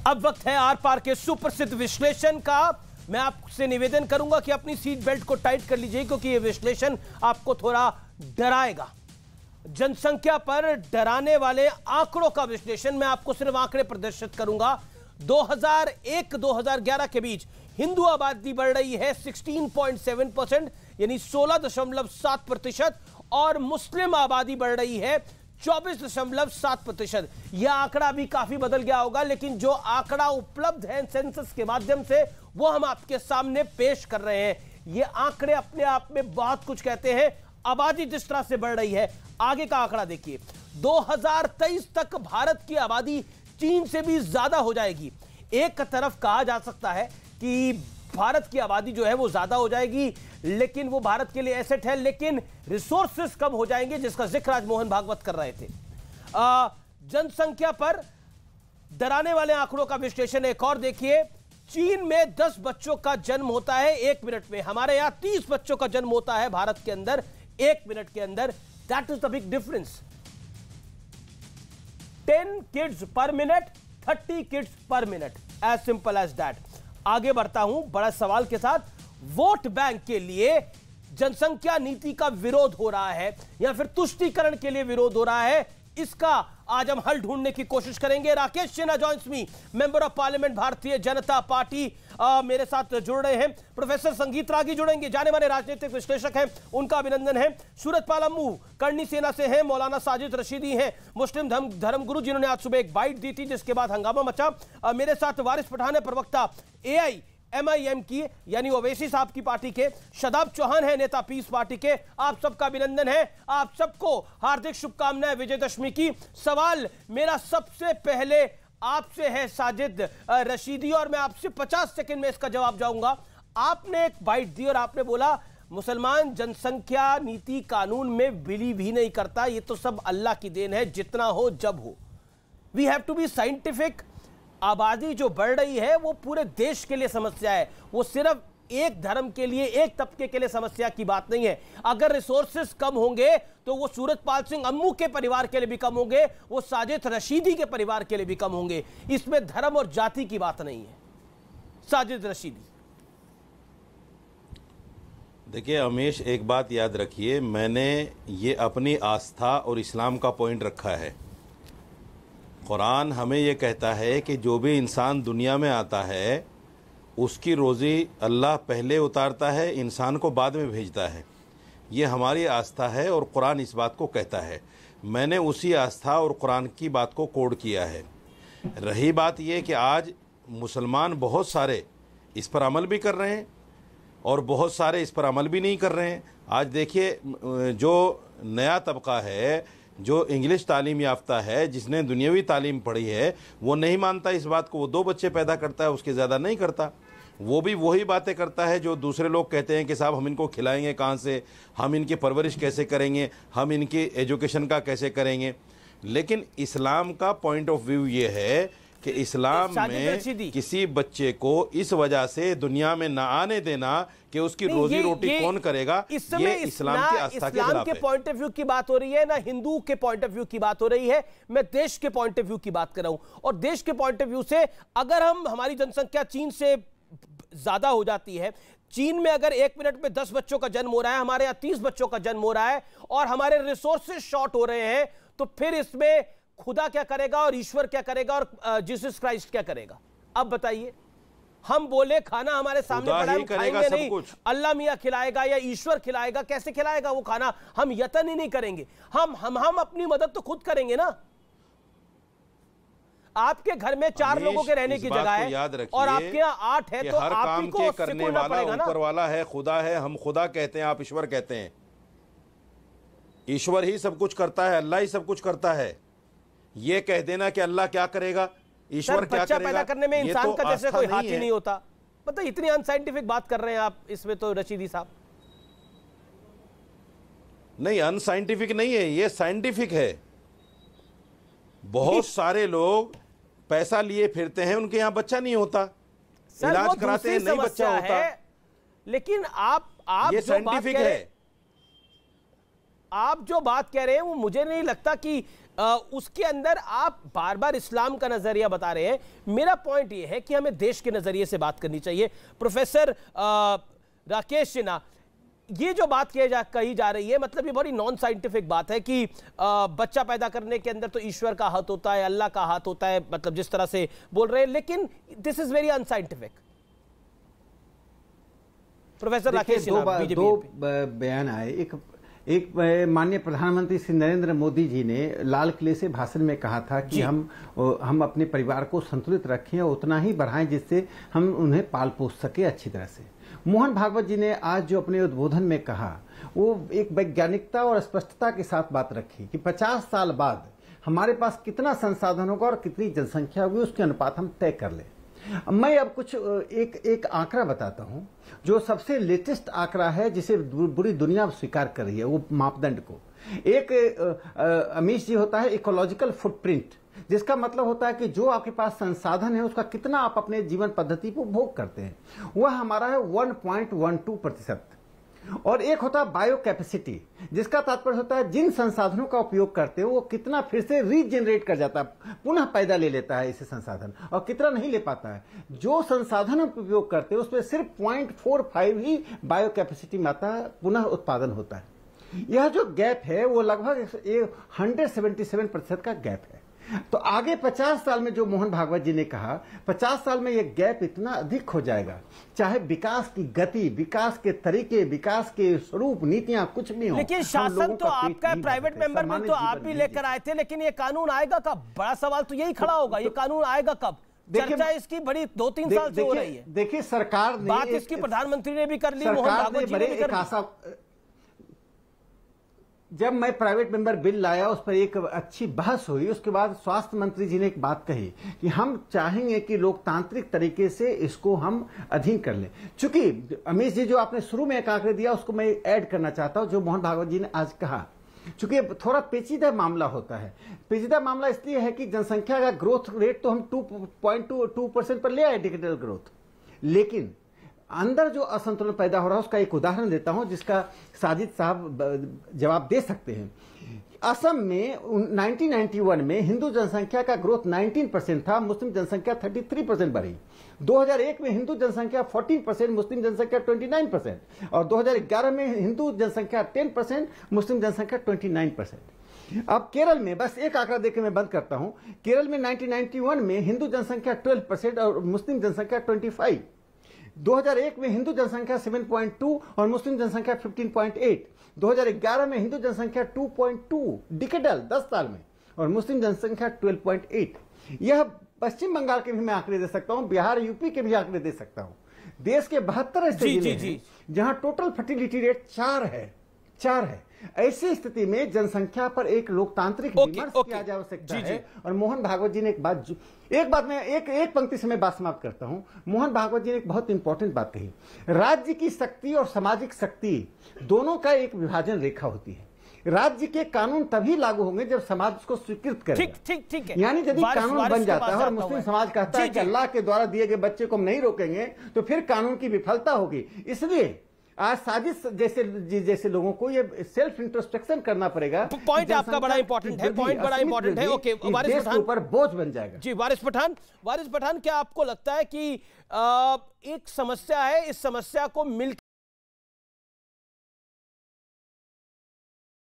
अब वक्त है आर पार के सुप्रसिद्ध विश्लेषण का। मैं आपसे निवेदन करूंगा कि अपनी सीट बेल्ट को टाइट कर लीजिए, क्योंकि यह विश्लेषण आपको थोड़ा डराएगा। जनसंख्या पर डराने वाले आंकड़ों का विश्लेषण। मैं आपको सिर्फ आंकड़े प्रदर्शित करूंगा। 2001-2011 के बीच हिंदू आबादी बढ़ रही है 16.7%, यानी 16.7%, और मुस्लिम आबादी बढ़ रही है 24.7%। यह आंकड़ा भी काफी बदल गया होगा, लेकिन जो आंकड़ा उपलब्ध है सेंसस के माध्यम से वो हम आपके सामने पेश कर रहे हैं। ये आंकड़े अपने आप में बहुत कुछ कहते हैं। आबादी जिस तरह से बढ़ रही है, आगे का आंकड़ा देखिए, 2023 तक भारत की आबादी चीन से भी ज्यादा हो जाएगी। एक तरफ कहा जा सकता है कि भारत की आबादी जो है वो ज्यादा हो जाएगी, लेकिन वो भारत के लिए एसेट है, लेकिन रिसोर्सेस कम हो जाएंगे, जिसका जिक्र आज मोहन भागवत कर रहे थे। जनसंख्या पर डराने वाले आंकड़ों का विश्लेषण एक और देखिए। चीन में 10 बच्चों का जन्म होता है 1 मिनट में, हमारे यहां 30 बच्चों का जन्म होता है भारत के अंदर 1 मिनट के अंदर। That is the big difference. 10 kids per minute, 30 kids per minute, as simple as that. आगे बढ़ता हूं बड़ा सवाल के साथ। वोट बैंक के लिए जनसंख्या नीति का विरोध हो रहा है या फिर तुष्टीकरण के लिए विरोध हो रहा है, इसका आज हम हल ढूंढने की कोशिश करेंगे। Rakesh Sinha joins me, member of parliament Bharatiya Janata party, मेरे साथ जुड़ रहे हैं। प्रोफेसर संगीत रागी जुड़ेंगे, जाने माने राजनीतिक विश्लेषक हैं, उनका अभिनंदन है। सूरजपाल अम्मू करनी सेना से हैं। मौलाना साजिद रशीदी हैं, मुस्लिम धर्मगुरु, जिन्होंने आज सुबह एक बाइट दी थी जिसके बाद हंगामा मचा। मेरे साथ वारिस पठान है, प्रवक्ता AIMIM की यानी ओवैसी साहब की पार्टी के। शदाब चौहान है, नेता पीस पार्टी के। आप सबका अभिनंदन है, आप सबको हार्दिक शुभकामनाएं विजयदशमी की। सवाल मेरा सबसे पहले आपसे है साजिद रशीदी, और मैं आपसे 50 सेकंड में इसका जवाब चाहूंगा। आपने एक बाइट दी और आपने बोला मुसलमान जनसंख्या नीति कानून में बिलीव ही नहीं करता, ये तो सब अल्लाह की देन है, जितना हो जब हो। We have to be scientific. आबादी जो बढ़ रही है वो पूरे देश के लिए समस्या है, वो सिर्फ एक धर्म के लिए, एक तबके के लिए समस्या की बात नहीं है। अगर रिसोर्सेस कम होंगे तो वो सूरजपाल सिंह अम्मू के परिवार के लिए भी कम होंगे, वो साजिद रशीदी के परिवार के लिए भी कम होंगे। इसमें धर्म और जाति की बात नहीं है। साजिद रशीदी। देखिए अमीश, एक बात याद रखिए, मैंने ये अपनी आस्था और इस्लाम का पॉइंट रखा है। कुरान हमें ये कहता है कि जो भी इंसान दुनिया में आता है उसकी रोज़ी अल्लाह पहले उतारता है, इंसान को बाद में भेजता है। ये हमारी आस्था है और कुरान इस बात को कहता है। मैंने उसी आस्था और कुरान की बात को कोड किया है। रही बात ये कि आज मुसलमान बहुत सारे इस पर अमल भी कर रहे हैं और बहुत सारे इस पर अमल भी नहीं कर रहे हैं। आज देखिए, जो नया तबका है, जो इंग्लिश तालीम याफ्ता है, जिसने दुनियावी तालीम पढ़ी है, वो नहीं मानता इस बात को। वो 2 बच्चे पैदा करता है, उसके ज़्यादा नहीं करता। वो भी वही बातें करता है जो दूसरे लोग कहते हैं कि साहब हम इनको खिलाएंगे कहाँ से, हम इनकी परवरिश कैसे करेंगे, हम इनकी एजुकेशन का कैसे करेंगे। लेकिन इस्लाम का पॉइंट ऑफ व्यू ये है कि इस्लाम में किसी बच्चे को इस वजह से दुनिया में ना आने देना कि उसकी रोजी रोटी कौन करेगा, ये इस्लाम की आस्था के खिलाफ है। इस्लाम के पॉइंट ऑफ व्यू की बात हो रही है ना, हिंदू के पॉइंट ऑफ व्यू की बात हो रही है। मैं देश के पॉइंट ऑफ व्यू की बात कर रहा हूं। और देश के पॉइंट ऑफ व्यू से अगर हमारी जनसंख्या चीन से ज्यादा हो जाती है, चीन में अगर 1 मिनट में 10 बच्चों का जन्म हो रहा है, हमारे यहाँ 30 बच्चों का जन्म हो रहा है, और हमारे रिसोर्सेज शॉर्ट हो रहे हैं, तो फिर इसमें खुदा क्या करेगा और ईश्वर क्या करेगा और जीसस क्राइस्ट क्या करेगा? अब बताइए। हम बोले खाना हमारे सामने पड़ा है, खाएंगे नहीं, अल्लाह मियां खिलाएगा या ईश्वर खिलाएगा। कैसे खिलाएगा वो खाना? हम यतन ही नहीं करेंगे। हम अपनी मदद तो खुद करेंगे ना। आपके घर में 4 लोगों के रहने की जगह है और आपके यहाँ 8 है, तो हर काम के करने वाला ऊपर वाला है, खुदा है। हम खुदा कहते हैं, आप ईश्वर कहते हैं। ईश्वर ही सब कुछ करता है, अल्लाह ही सब कुछ करता है। ये कह देना कि अल्लाह क्या करेगा, ईश्वर क्या करेगा, पैदा करने में इंसान का जैसे कोई हाथ ही नहीं होता। मतलब इतनी अनसाइंटिफिक बात कर रहे हैं आप इसमें तो रशीदी साहब। नहीं, अनसाइंटिफिक नहीं है, ये साइंटिफिक है। बहुत सारे लोग पैसा लिए फिरते हैं, उनके यहाँ बच्चा नहीं होता, इलाज कराते हैं, नहीं बच्चा होता। लेकिन आप ये साइंटिफिक है। आप जो बात कह रहे हैं वो मुझे नहीं लगता कि उसके अंदर आप बार बार इस्लाम का नजरिया बता रहे हैं। मेरा पॉइंट यह है कि हमें देश के नजरिए से बात करनी चाहिए। प्रोफेसर राकेश सिन्हा, ये जो बात कही जा रही है, मतलब ये बड़ी नॉन साइंटिफिक बात है कि बच्चा पैदा करने के अंदर तो ईश्वर का हाथ होता है, अल्लाह का हाथ होता है, मतलब जिस तरह से बोल रहे हैं, लेकिन this is very unscientific. Professor Rakesh Sinha, दो बयान आए। एक माननीय प्रधानमंत्री श्री नरेंद्र मोदी जी ने लाल किले से भाषण में कहा था कि हम अपने परिवार को संतुलित रखें और उतना ही बढ़ाएं जिससे हम उन्हें पाल पोस सके अच्छी तरह से। मोहन भागवत जी ने आज जो अपने उद्बोधन में कहा, वो एक वैज्ञानिकता और स्पष्टता के साथ बात रखी कि 50 साल बाद हमारे पास कितना संसाधन होगा और कितनी जनसंख्या होगी, उसके अनुपात हम तय कर लें। मैं अब कुछ एक आंकड़ा बताता हूं जो सबसे लेटेस्ट आंकड़ा है, जिसे पूरी दुनिया स्वीकार कर रही है, वो मापदंड को। एक अमीश जी होता है इकोलॉजिकल फुटप्रिंट, जिसका मतलब होता है कि जो आपके पास संसाधन है उसका कितना आप अपने जीवन पद्धति को उपभोग करते हैं, वह हमारा है 1.12%। और एक होता है बायो कैपेसिटी, जिसका तात्पर्य होता है जिन संसाधनों का उपयोग करते हो वो कितना फिर से रीजनरेट कर जाता है, पुनः पैदा ले लेता है इसे संसाधन, और कितना नहीं ले पाता है। जो संसाधन उपयोग करते हो उसमें सिर्फ 0.45 ही बायो कैपेसिटी में आता है, पुनः उत्पादन होता है। यह जो गैप है वो लगभग 177% का गैप है। तो आगे 50 साल में जो मोहन भागवत जी ने कहा, 50 साल में यह गैप इतना अधिक हो जाएगा, चाहे विकास की गति, विकास के तरीके, विकास के स्वरूप, नीतियां कुछ भी हो। लेकिन शासन तो आपका, प्राइवेट मेंबर में तो आप भी लेकर आए थे, लेकिन ये कानून आएगा कब? बड़ा सवाल तो यही खड़ा होगा, ये कानून आएगा कब? चर्चा इसकी बड़ी 2-3 साल से हो रही है। देखिए, सरकार ने बात इसकी प्रधानमंत्री ने भी कर ली, मोहन भागवत जी ने भी कर ली। जब मैं प्राइवेट मेंबर बिल लाया, उस पर एक अच्छी बहस हुई। उसके बाद स्वास्थ्य मंत्री जी ने एक बात कही कि हम चाहेंगे कि लोकतांत्रिक तरीके से इसको हम अधीन कर लें। चूंकि अमीश जी जो आपने शुरू में एक आंकड़े दिया, उसको मैं ऐड करना चाहता हूं, जो मोहन भागवत जी ने आज कहा। चूंकि थोड़ा पेचीदा मामला होता है। पेचीदा मामला इसलिए है कि जनसंख्या का ग्रोथ रेट तो हम 2.2% पर ले आए, डिजिटल ग्रोथ, लेकिन अंदर जो असंतुलन पैदा हो रहा है उसका एक उदाहरण देता हूं, जिसका साजिद साहब जवाब दे सकते हैं। असम में 1991 में हिंदू जनसंख्या का ग्रोथ 19% था, मुस्लिम जनसंख्या 33% बढ़ी। 2001 में हिंदू जनसंख्या 14%, मुस्लिम जनसंख्या 29%, और 2011 में हिंदू जनसंख्या 10%, मुस्लिम जनसंख्या 29%। अब केरल में, बस एक आंकड़ा देकर मैं बंद करता हूं, केरल में 1991 में हिंदू जनसंख्या 12% और मुस्लिम जनसंख्या 25%। 2001 में हिंदू जनसंख्या 7.2 और मुस्लिम जनसंख्या 15.8। 2011 में हिंदू जनसंख्या 2.2 डिकेडल 10 साल में, और मुस्लिम जनसंख्या 12.8। यह पश्चिम बंगाल के भी मैं आंकड़े दे सकता हूं, बिहार यूपी के भी आंकड़े दे सकता हूं। देश के 72 ऐसे जिले हैं जहां टोटल फर्टिलिटी रेट 4 है। ऐसी स्थिति में जनसंख्या पर एक लोकतांत्रिक विमर्श किया जा सकता है। और मोहन भागवत जी ने एक बात मैं एक पंक्ति से मैं बात समाप्त करता हूं। मोहन भागवत जी ने एक बहुत इंपॉर्टेंट बात कही, राज्य की शक्ति और सामाजिक शक्ति दोनों का एक विभाजन रेखा होती है। राज्य के कानून तभी लागू होंगे जब समाज उसको स्वीकृत करेगा। ठीक है। यानी यदि कानून बन जाता है और मुस्लिम समाज कहता है कि अल्लाह के द्वारा दिए गए बच्चे को हम नहीं रोकेंगे, तो फिर कानून की विफलता होगी। इसलिए आज साजिद जैसे लोगों को ये सेल्फ इंट्रोस्पेक्शन करना पड़ेगा। पॉइंट आपका बड़ा इंपॉर्टेंट है, पॉइंट बड़ा इंपॉर्टेंट है। ओके, वारिस पठान ऊपर बोझ बन जाएगा। जी, वारिस पठान, क्या आपको लगता है कि एक समस्या है, इस समस्या को मिल